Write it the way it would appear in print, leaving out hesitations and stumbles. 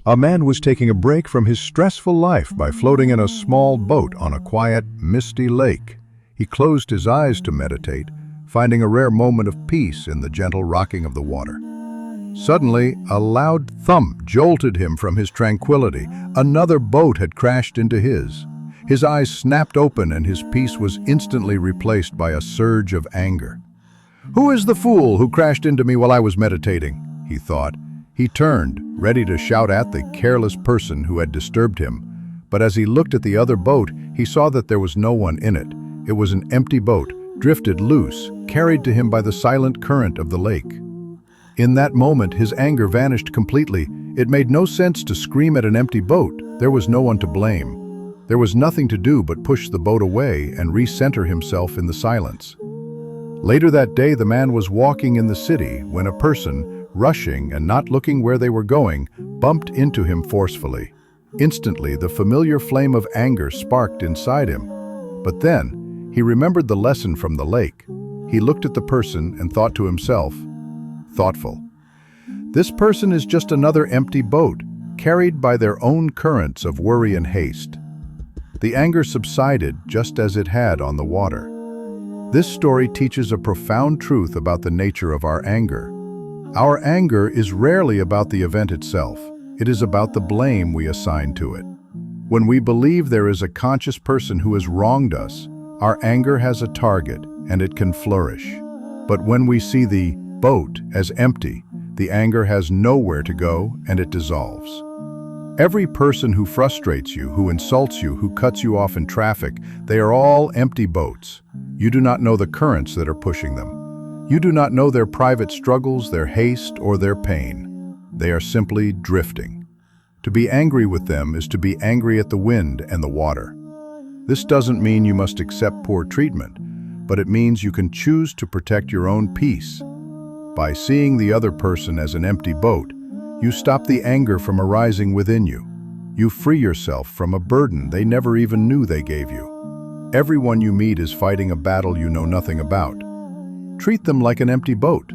A man was taking a break from his stressful life by floating in a small boat on a quiet, misty lake. He closed his eyes to meditate, finding a rare moment of peace in the gentle rocking of the water. Suddenly, a loud thump jolted him from his tranquility. Another boat had crashed into his. His eyes snapped open and his peace was instantly replaced by a surge of anger. "Who is the fool who crashed into me while I was meditating?" he thought. He turned, ready to shout at the careless person who had disturbed him. But as he looked at the other boat, he saw that there was no one in it. It was an empty boat, drifted loose, carried to him by the silent current of the lake. In that moment, his anger vanished completely. It made no sense to scream at an empty boat. There was no one to blame. There was nothing to do but push the boat away and recenter himself in the silence. Later that day, the man was walking in the city when a person, rushing and not looking where they were going, bumped into him forcefully. Instantly, the familiar flame of anger sparked inside him. But then, he remembered the lesson from the lake. He looked at the person and thought to himself, thoughtful, "This person is just another empty boat, carried by their own currents of worry and haste." The anger subsided just as it had on the water. This story teaches a profound truth about the nature of our anger. Our anger is rarely about the event itself. It is about the blame we assign to it. When we believe there is a conscious person who has wronged us, our anger has a target and it can flourish. But when we see the boat as empty, the anger has nowhere to go and it dissolves. Every person who frustrates you, who insults you, who cuts you off in traffic, they are all empty boats. You do not know the currents that are pushing them. You do not know their private struggles, their haste, or their pain. They are simply drifting. To be angry with them is to be angry at the wind and the water. This doesn't mean you must accept poor treatment, but it means you can choose to protect your own peace. By seeing the other person as an empty boat, you stop the anger from arising within you. You free yourself from a burden they never even knew they gave you. Everyone you meet is fighting a battle you know nothing about. Treat them like an empty boat.